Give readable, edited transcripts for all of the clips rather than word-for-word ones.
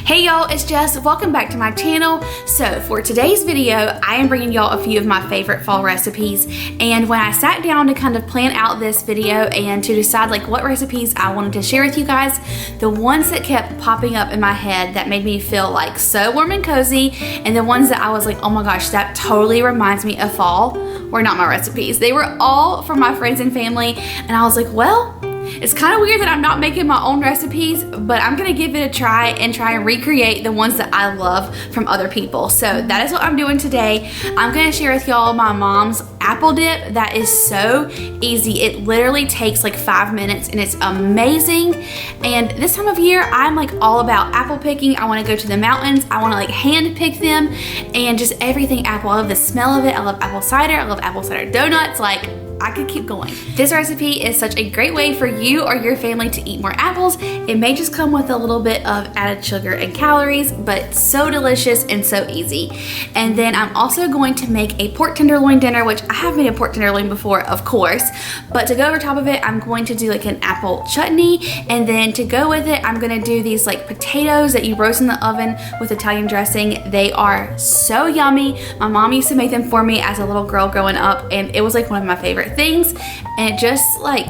Hey y'all, it's Jess. Welcome back to my channel. So for today's video, I am bringing y'all a few of my favorite fall recipes. And when I sat down to kind of plan out this video and to decide like what recipes I wanted to share with you guys, the ones that kept popping up in my head that made me feel like so warm and cozy, and the ones that I was like, oh my gosh, that totally reminds me of fall, were not my recipes. They were all from my friends and family, and I was like, well, it's kind of weird that I'm not making my own recipes, but I'm gonna give it a try and recreate the ones that I love from other people. So that is what I'm doing today. I'm gonna share with y'all my mom's apple dip that is so easy. It literally takes like 5 minutes and it's amazing. And this time of year, I'm like all about apple picking. I wanna go to the mountains. I wanna like hand pick them and just everything apple. I love the smell of it. I love apple cider. I love apple cider donuts. Like, I could keep going. This recipe is such a great way for you or your family to eat more apples. It may just come with a little bit of added sugar and calories, but it's so delicious and so easy. And then I'm also going to make a pork tenderloin dinner, which I have made a pork tenderloin before, of course, but to go over top of it, I'm going to do like an apple chutney. And then to go with it, I'm gonna do these like potatoes that you roast in the oven with Italian dressing. They are so yummy. My mom used to make them for me as a little girl growing up, and it was like one of my favorite things, and it just like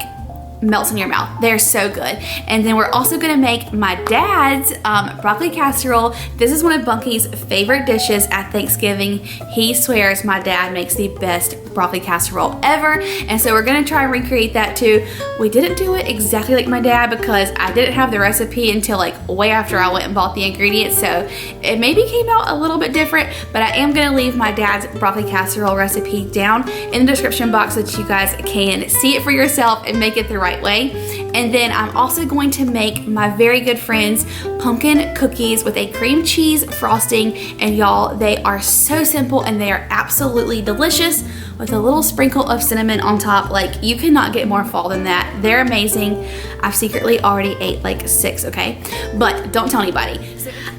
melts in your mouth. They're so good. And then we're also gonna make my dad's broccoli casserole. This is one of Bunky's favorite dishes at Thanksgiving. He swears my dad makes the best broccoli casserole ever, and so we're gonna try and recreate that too. We didn't do it exactly like my dad because I didn't have the recipe until like way after I went and bought the ingredients, so it maybe came out a little bit different, but I am gonna leave my dad's broccoli casserole recipe down in the description box so that you guys can see it for yourself and make it the right way. And then I'm also going to make my very good friend's pumpkin cookies with a cream cheese frosting, and y'all, they are so simple and they are absolutely delicious with a little sprinkle of cinnamon on top. Like, you cannot get more fall than that. They're amazing. I've secretly already ate like 6, okay? But don't tell anybody.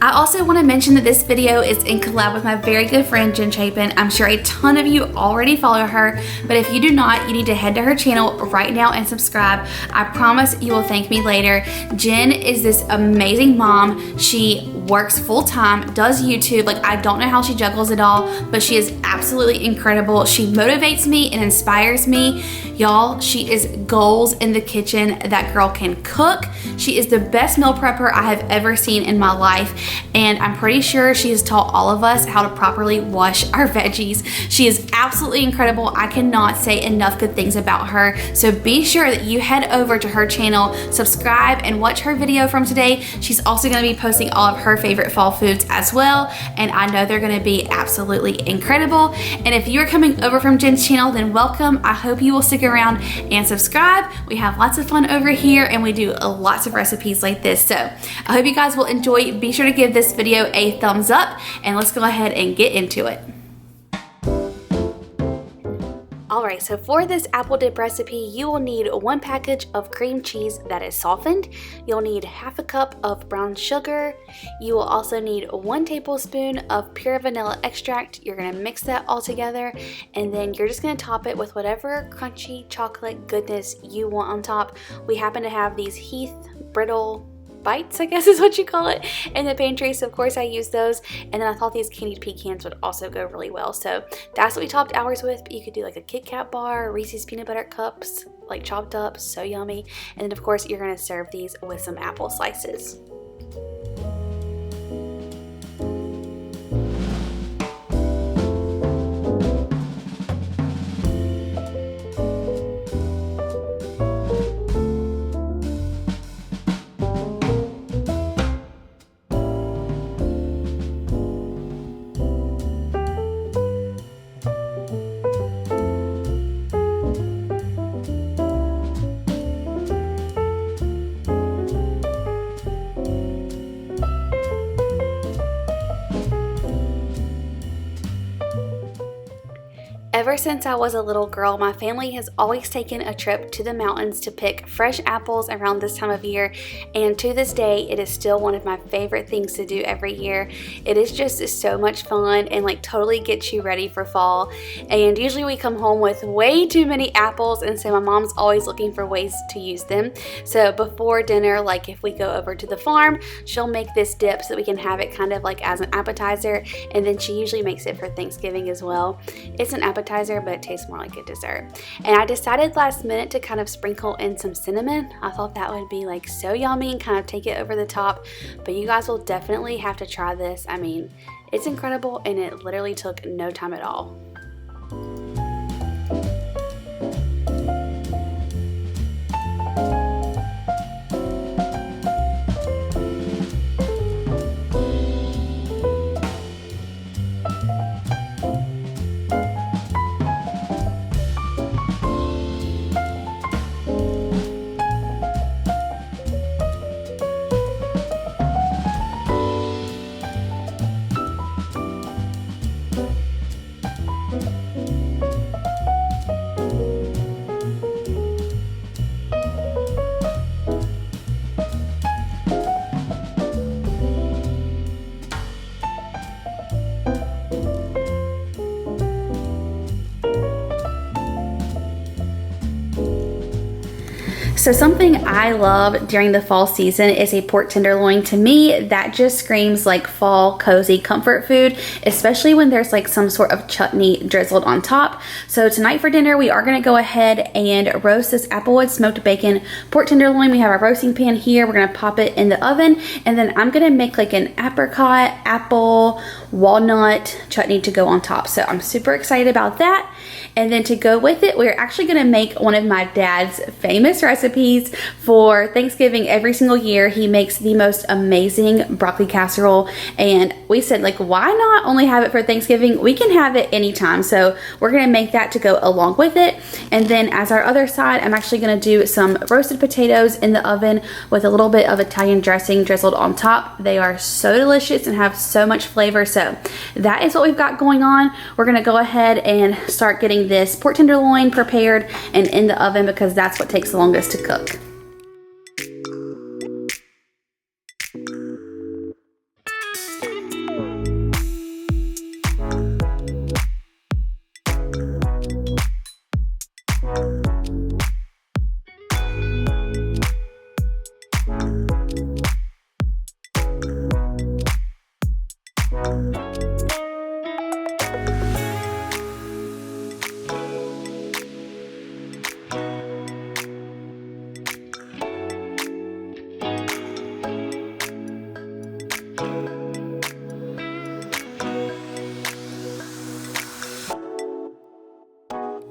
I also want to mention that this video is in collab with my very good friend Jen Chapin. I'm sure a ton of you already follow her, but if you do not, you need to head to her channel right now and subscribe. I promise you will thank me later. Jen is this amazing mom. She works full-time, does YouTube. Like, I don't know how she juggles it all, but she is absolutely incredible. She motivates me and inspires me. Y'all, she is goals in the kitchen. That girl can cook. She is the best meal prepper I have ever seen in my life, and I'm pretty sure she has taught all of us how to properly wash our veggies. She is absolutely incredible. I cannot say enough good things about her, so be sure that you head over to her channel, subscribe, and watch her video from today. She's also going to be posting all of her favorite fall foods as well, and I know they're going to be absolutely incredible. And if you're coming over from Jen's channel, then welcome. I hope you will stick around and subscribe. We have lots of fun over here, and we do lots of recipes like this, so I hope you guys will enjoy. Be sure to give this video a thumbs up, and let's go ahead and get into it. Alright, so for this apple dip recipe, you will need 1 package of cream cheese that is softened. You'll need ½ cup of brown sugar. You will also need 1 tablespoon of pure vanilla extract. You're going to mix that all together, and then you're just going to top it with whatever crunchy chocolate goodness you want on top. We happen to have these Heath brittle bites, I guess is what you call it, in the pantry, so of course I use those. And then I thought these candied pecans would also go really well, so that's what we topped ours with. But you could do like a Kit Kat bar, Reese's peanut butter cups, like chopped up, so yummy. And then of course you're going to serve these with some apple slices. Ever since I was a little girl, my family has always taken a trip to the mountains to pick fresh apples around this time of year, and to this day it is still one of my favorite things to do every year. It is just so much fun and like totally gets you ready for fall. And usually we come home with way too many apples, and so my mom's always looking for ways to use them. So before dinner, like if we go over to the farm, she'll make this dip so that we can have it kind of like as an appetizer, and then she usually makes it for Thanksgiving as well. It's an appetizer, but it tastes more like a dessert. And I decided last minute to kind of sprinkle in some cinnamon. I thought that would be like so yummy and kind of take it over the top, but you guys will definitely have to try this. I mean, it's incredible, and it literally took no time at all. So something I love during the fall season is a pork tenderloin. To me, that just screams like fall cozy comfort food, especially when there's like some sort of chutney drizzled on top. So tonight for dinner, we are gonna go ahead and roast this Applewood smoked bacon pork tenderloin. We have our roasting pan here. We're gonna pop it in the oven, and then I'm gonna make like an apricot, apple, walnut chutney to go on top. So I'm super excited about that. And then to go with it, we're actually gonna make one of my dad's famous recipes for Thanksgiving every single year. He makes the most amazing broccoli casserole, and we said like, why not only have it for Thanksgiving? We can have it anytime. So we're gonna make that to go along with it. And then as our other side, I'm actually gonna do some roasted potatoes in the oven with a little bit of Italian dressing drizzled on top. They are so delicious and have so much flavor. So that is what we've got going on. We're gonna go ahead and start getting this pork tenderloin prepared and in the oven, because that's what takes the longest to cook.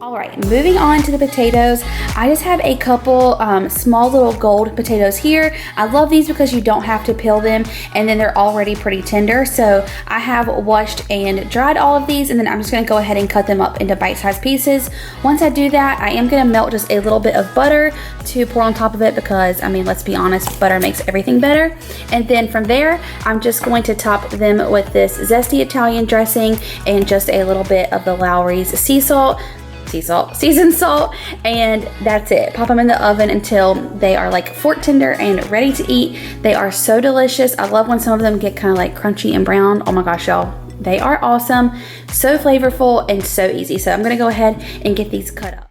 All right, moving on to the potatoes. I just have a couple small little gold potatoes here. I love these because you don't have to peel them, and then they're already pretty tender. So I have washed and dried all of these, and then I'm just gonna go ahead and cut them up into bite-sized pieces. Once I do that, I am gonna melt just a little bit of butter to pour on top of it, because I mean, let's be honest, butter makes everything better. And then from there, I'm just going to top them with this zesty Italian dressing and just a little bit of the Lowry's seasoned salt, and that's it. Pop them in the oven until they are like fork tender and ready to eat. They are so delicious. I love when some of them get kind of like crunchy and brown. Oh my gosh, y'all, they are awesome. So flavorful and so easy. So I'm gonna go ahead and get these cut up.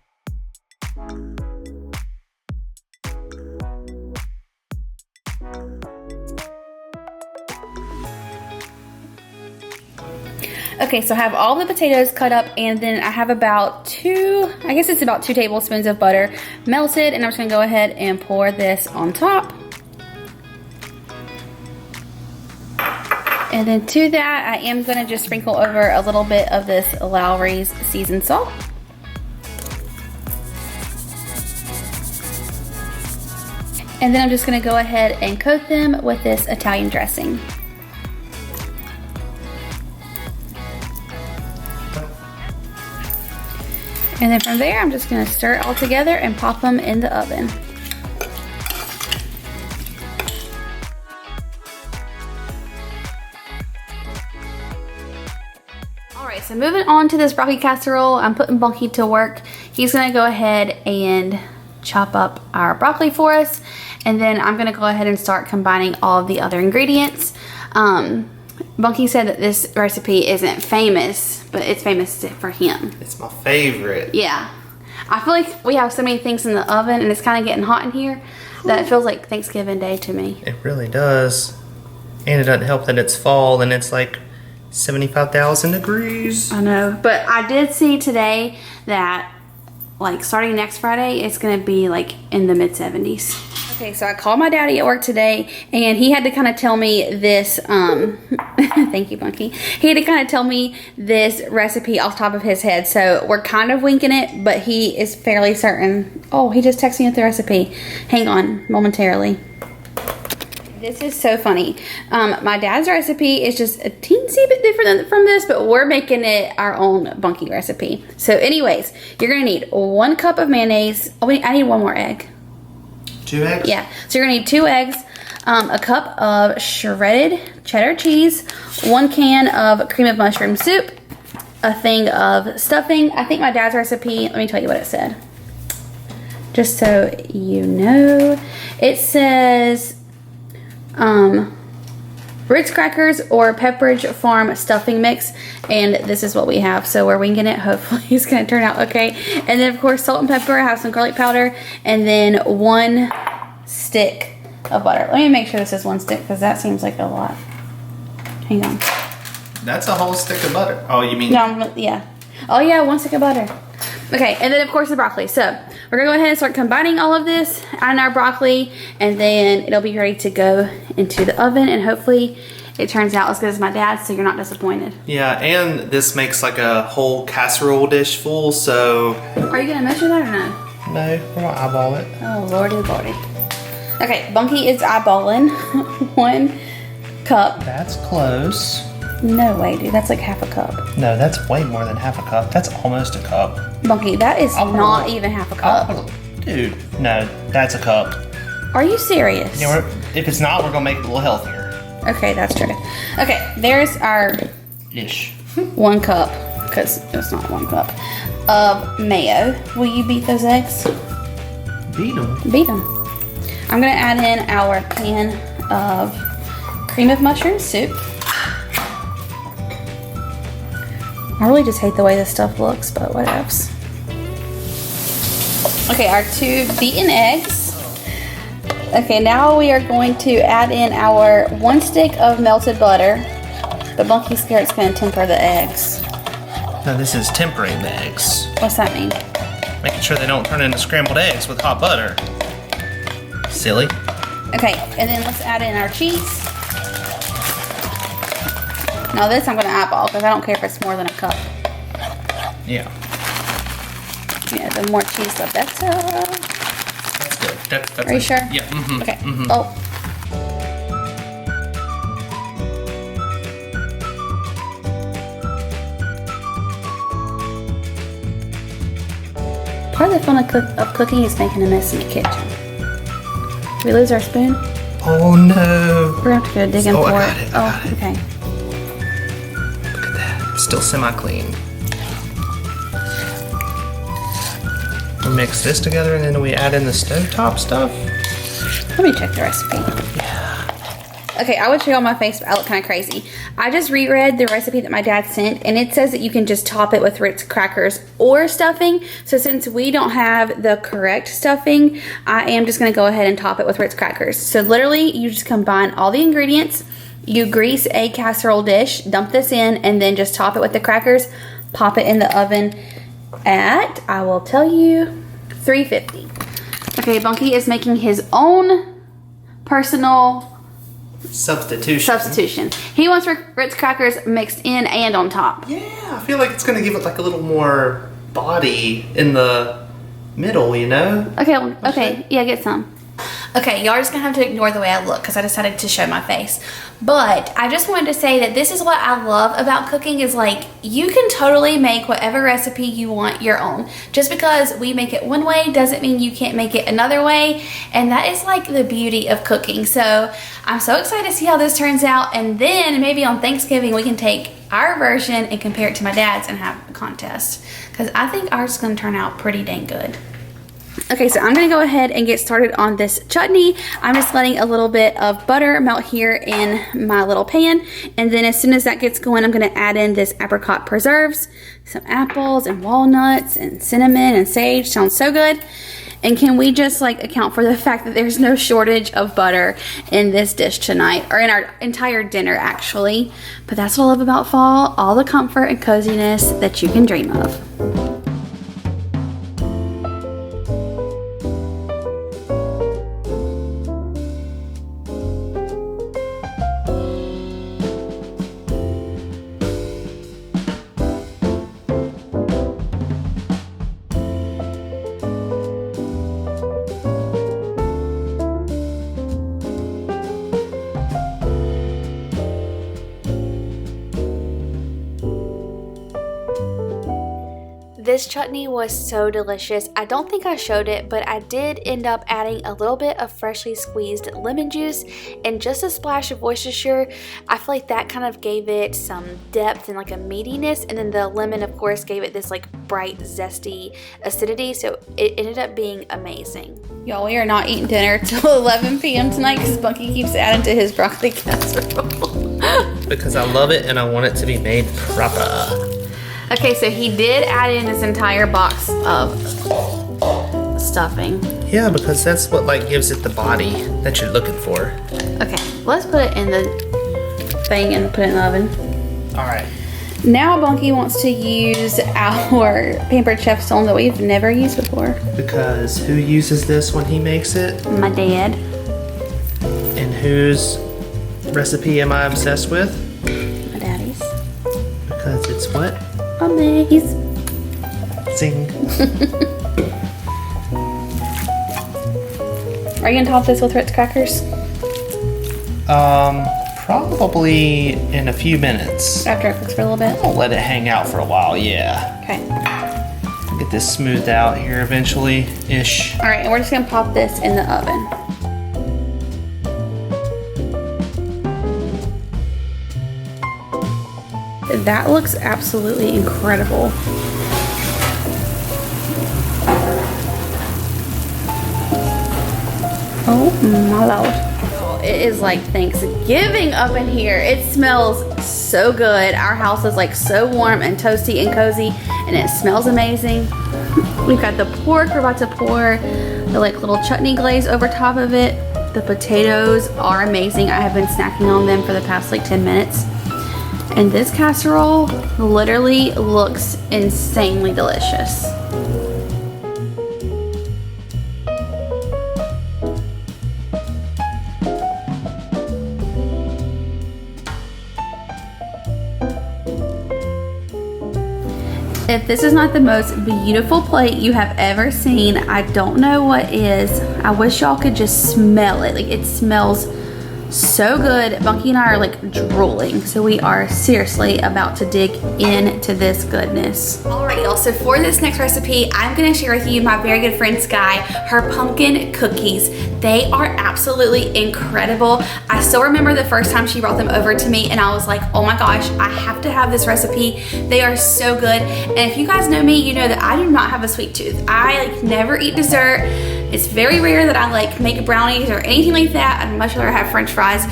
Okay, so I have all the potatoes cut up, and then I have about two tablespoons of butter melted, and I'm just gonna go ahead and pour this on top. And then to that, I am gonna just sprinkle over a little bit of this Lowry's seasoned salt. And then I'm just gonna go ahead and coat them with this Italian dressing. And then from there, I'm just gonna stir it all together and pop them in the oven. Alright, so moving on to this broccoli casserole, I'm putting Bunky to work. He's going to go ahead and chop up our broccoli for us, and then I'm going to go ahead and start combining all of the other ingredients. Bunky said that this recipe isn't famous, but it's famous for him. It's my favorite. Yeah. I feel like we have so many things in the oven and it's kind of getting hot in here that it feels like Thanksgiving Day to me. It really does. And it doesn't help that it's fall and it's like 75,000 degrees. I know, but I did see today that like starting next Friday, it's going to be like in the mid 70s. Okay, so I called my daddy at work today and he had to kind of tell me this, thank you, Bunky. He had to kind of tell me this recipe off the top of his head. So we're kind of winging it, but he is fairly certain. Oh, he just texted me with the recipe. Hang on momentarily. This is so funny. My dad's recipe is just a teensy bit different from this, but we're making it our own Bunky recipe. So anyways, you're gonna need 1 cup of mayonnaise. Oh wait, I need 1 more egg. 2 eggs? Yeah, so you're gonna need 2 eggs, a cup of shredded cheddar cheese, 1 can of cream of mushroom soup, a thing of stuffing. I think my dad's recipe, let me tell you what it said. Just so you know, it says, Ritz crackers or Pepperidge Farm stuffing mix, and this is what we have, so we're winging it. Hopefully it's gonna turn out okay. And then of course salt and pepper, I have some garlic powder, and then 1 stick of butter. Let me make sure this is 1 stick because that seems like a lot. Hang on. That's a whole stick of butter. Oh, you mean? No, yeah. Oh yeah, 1 stick of butter. Okay, and then of course the broccoli. So we're gonna go ahead and start combining all of this on our broccoli, and then it'll be ready to go into the oven, and hopefully it turns out as good as my dad's, so you're not disappointed. Yeah, and this makes like a whole casserole dish full, so... Are you gonna measure that or no? No, we're gonna eyeball it. Oh, lordy, lordy. Okay, Bunky is eyeballing 1 cup. That's close. No way, dude. That's like half a cup. No, that's way more than half a cup. That's almost a cup. Bunky, that is not even half a cup. Dude, no, that's a cup. Are you serious? Yeah, if it's not, we're gonna make it a little healthier. Okay, that's true. Okay, there's our Ish. 1 cup, because it's not 1 cup, of mayo. Will you beat those eggs? Beat them. Beat them. I'm gonna add in our can of cream of mushroom soup. I really just hate the way this stuff looks, but whatevs. Okay, our 2 beaten eggs. Okay, now we are going to add in our 1 stick of melted butter. But Bunky's scared it's going to temper the eggs. No, this is tempering the eggs. What's that mean? Making sure they don't turn into scrambled eggs with hot butter. Silly. Okay, and then let's add in our cheese. Now this I'm going to eyeball because I don't care if it's more than a cup. Yeah. Yeah, the more cheese the better. That's good. That's Are you sure? Yeah. Mm-hmm. Okay. Mm-hmm. Oh. Part of the fun of cooking is making a mess in the kitchen. Did we lose our spoon? Oh no. We're going to have to go digging for I it. got it. Okay. Look at that. It's still semi-clean. We'll mix this together and then we add in the stovetop stuff. Let me check the recipe. Okay, I would show you on my face, but I look kind of crazy. I just reread the recipe that my dad sent, and it says that you can just top it with Ritz crackers or stuffing. So since we don't have the correct stuffing, I am just gonna go ahead and top it with Ritz crackers. So literally, you just combine all the ingredients, you grease a casserole dish, dump this in, and then just top it with the crackers, pop it in the oven at, I will tell you, 350. Okay, Bunky is making his own personal substitution. He wants Ritz crackers mixed in and on top. Yeah, I feel like it's gonna give it like a little more body in the middle, you know? Okay, okay, yeah, get some. Okay, y'all are just gonna have to ignore the way I look because I decided to show my face. But I just wanted to say that this is what I love about cooking is like you can totally make whatever recipe you want your own. Just because we make it one way doesn't mean you can't make it another way. And that is like the beauty of cooking. So I'm so excited to see how this turns out. And then maybe on Thanksgiving we can take our version and compare it to my dad's and have a contest. Because I think ours is gonna turn out pretty dang good. Okay, so I'm gonna go ahead and get started on this chutney. I'm just letting a little bit of butter melt here in my little pan. And then as soon as that gets going, I'm gonna add in this apricot preserves, some apples and walnuts and cinnamon and sage. Sounds so good. And can we just like account for the fact that there's no shortage of butter in this dish tonight, or in our entire dinner actually. But that's what I love about fall, all the comfort and coziness that you can dream of. This chutney was so delicious. I don't think I showed it, but I did end up adding a little bit of freshly squeezed lemon juice and just a splash of Worcestershire. I feel like that kind of gave it some depth and like a meatiness, and then the lemon of course gave it this like bright zesty acidity, so it ended up being amazing. Y'all, we are not eating dinner till 11 p.m. tonight because Bunky keeps adding to his broccoli casserole. Because I love it and I want it to be made proper. Okay, so he did add in this entire box of stuffing. Yeah, because that's what like gives it the body that you're looking for. Okay, let's put it in the thing and put it in the oven. All right. Now Bunky wants to use our pampered chef stone that we've never used before. Because who uses this when he makes it? My dad. And whose recipe am I obsessed with? My daddy's. Because it's what? Amaze. Zing. Are you gonna top this with Ritz crackers? Probably in a few minutes. After it cooks for a little bit? I'll let it hang out for a while, yeah. Okay. Get this smoothed out here eventually-ish. All right, and we're just gonna pop this in the oven. That looks absolutely incredible. Oh my lord. Oh, it is like Thanksgiving up in here. It smells so good. Our house is like so warm and toasty and cozy, and it smells amazing. We've got the pork we're about to pour the like little chutney glaze over top of it. The potatoes are amazing. I have been snacking on them for the past like 10 minutes. And this casserole literally looks insanely delicious. If this is not the most beautiful plate you have ever seen, I don't know what is. I wish y'all could just smell it. Like, it smells so good. Bunky and I are like drooling, so we are seriously about to dig into this goodness. All right, y'all, so for this next recipe, I'm gonna share with you my very good friend Sky, her pumpkin cookies. They are absolutely incredible. I still remember the first time she brought them over to me and I was like, oh my gosh, I have to have this recipe. They are so good. And if you guys know me, you know that I do not have a sweet tooth. I like never eat dessert. It's very rare that I like make brownies or anything like that. I'd much rather have French fries.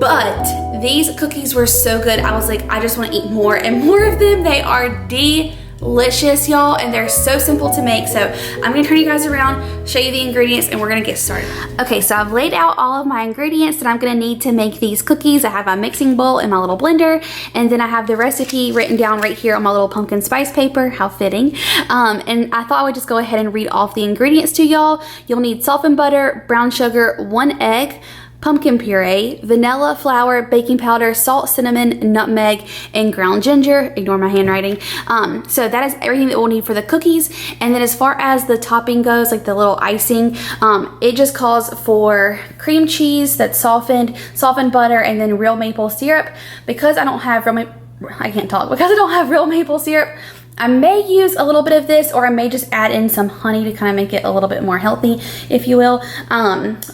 But these cookies were so good. I was like, I just want to eat more and more of them. They are delicious, y'all, and they're so simple to make. So I'm gonna turn you guys around, show you the ingredients, and we're gonna get started. Okay, so I've laid out all of my ingredients that I'm gonna need to make these cookies. I have my mixing bowl and my little blender, and then I have the recipe written down right here on my little pumpkin spice paper. How fitting. And I thought I would just go ahead and read off the ingredients to y'all. You'll need softened butter, brown sugar, 1 egg, pumpkin puree, vanilla, flour, baking powder, salt, cinnamon, nutmeg, and ground ginger. Ignore my handwriting. So that is everything that we'll need for the cookies. And then as far as the topping goes, like the little icing, it just calls for cream cheese that's softened butter, and then real maple syrup. Because I don't have real maple syrup, I may use a little bit of this, or I may just add in some honey to kind of make it a little bit more healthy, if you will.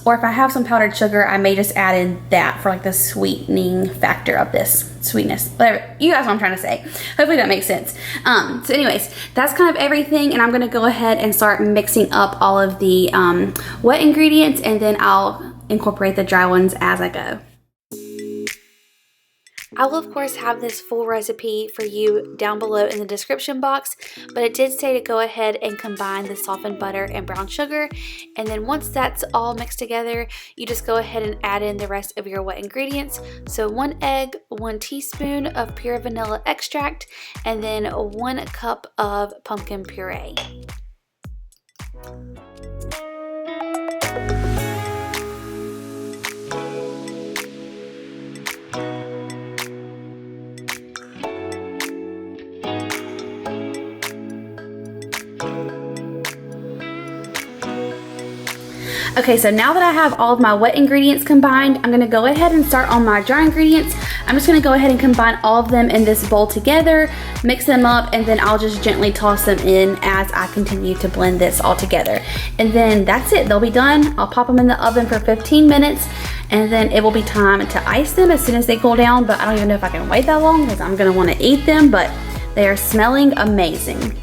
Or if I have some powdered sugar, I may just add in that for like the sweetening factor of this sweetness. Whatever, you guys know what I'm trying to say. Hopefully that makes sense. So anyways, that's kind of everything, and I'm gonna go ahead and start mixing up all of the wet ingredients, and then I'll incorporate the dry ones as I go. I will of course have this full recipe for you down below in the description box, but it did say to go ahead and combine the softened butter and brown sugar, and then once that's all mixed together, you just go ahead and add in the rest of your wet ingredients. So 1 egg, 1 teaspoon of pure vanilla extract, and then 1 cup of pumpkin puree. Okay, so now that I have all of my wet ingredients combined, I'm gonna go ahead and start on my dry ingredients. I'm just gonna go ahead and combine all of them in this bowl together, mix them up, and then I'll just gently toss them in as I continue to blend this all together. And then that's it, they'll be done. I'll pop them in the oven for 15 minutes, and then it will be time to ice them as soon as they cool down, but I don't even know if I can wait that long because I'm gonna wanna eat them, but they are smelling amazing.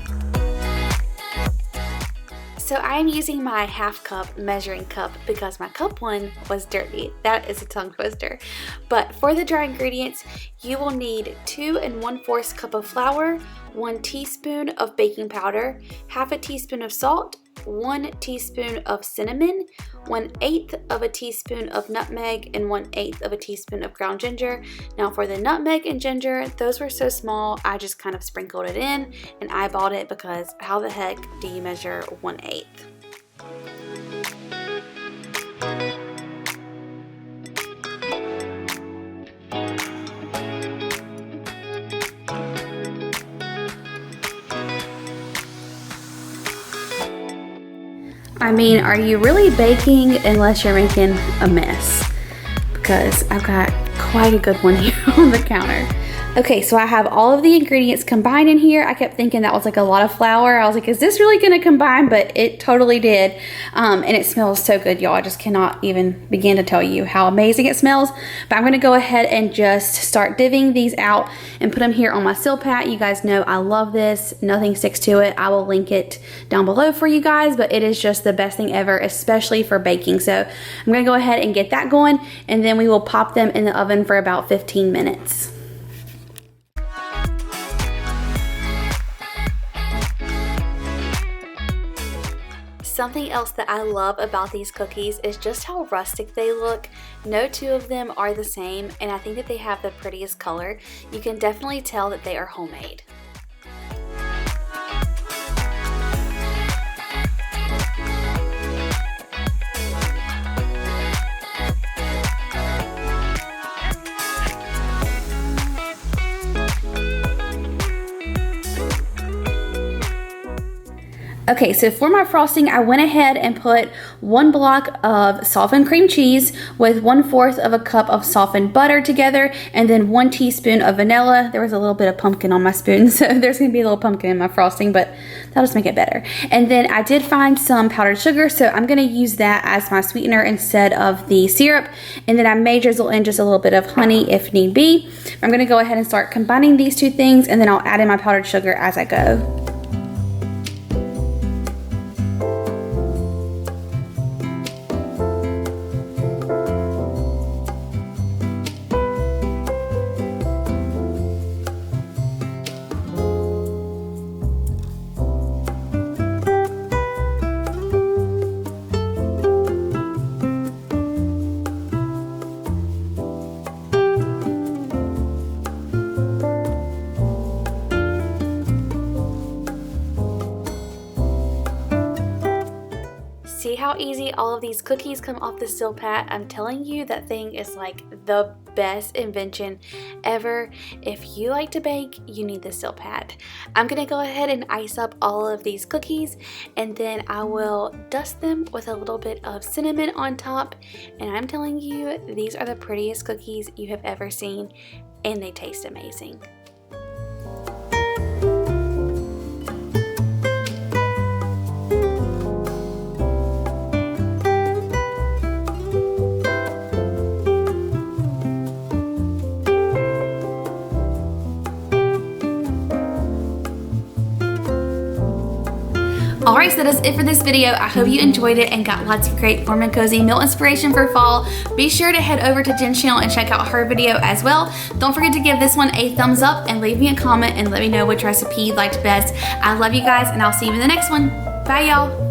So I am using my half cup measuring cup because my cup one was dirty. That is a tongue twister. But for the dry ingredients, you will need 2 1/4 cup of flour, 1 teaspoon of baking powder, half a teaspoon of salt, 1 teaspoon of cinnamon, 1/8 of a teaspoon of nutmeg, and 1/8 of a teaspoon of ground ginger. Now for the nutmeg and ginger, those were so small, I just kind of sprinkled it in and eyeballed it because how the heck do you measure 1/8? I mean, are you really baking unless you're making a mess? Because I've got quite a good one here on the counter. Okay, so I have all of the ingredients combined in here. I kept thinking that was like a lot of flour. I was like, is this really gonna combine? But it totally did. And it smells so good, y'all. I just cannot even begin to tell you how amazing it smells. But I'm gonna go ahead and just start divvying these out and put them here on my Silpat. You guys know I love this. Nothing sticks to it. I will link it down below for you guys, but it is just the best thing ever, especially for baking. So I'm gonna go ahead and get that going, and then we will pop them in the oven for about 15 minutes. Something else that I love about these cookies is just how rustic they look. No two of them are the same, and I think that they have the prettiest color. You can definitely tell that they are homemade. Okay, so for my frosting, I went ahead and put 1 block of softened cream cheese with 1/4 of a cup of softened butter together, and then 1 teaspoon of vanilla. There was a little bit of pumpkin on my spoon, so there's gonna be a little pumpkin in my frosting, but that'll just make it better. And then I did find some powdered sugar, so I'm gonna use that as my sweetener instead of the syrup. And then I may drizzle in just a little bit of honey if need be. I'm gonna go ahead and start combining these two things, and then I'll add in my powdered sugar as I go. how easy all of these cookies come off the Silpat. I'm telling you, that thing is like the best invention ever. If you like to bake, you need the Silpat. I'm gonna go ahead and ice up all of these cookies, and then I will dust them with a little bit of cinnamon on top. And I'm telling you, these are the prettiest cookies you have ever seen, and they taste amazing. Alright, so that is it for this video. I hope you enjoyed it and got lots of great warm and cozy meal inspiration for fall. Be sure to head over to Jen's channel and check out her video as well. Don't forget to give this one a thumbs up and leave me a comment and let me know which recipe you liked best. I love you guys, and I'll see you in the next one. Bye, y'all.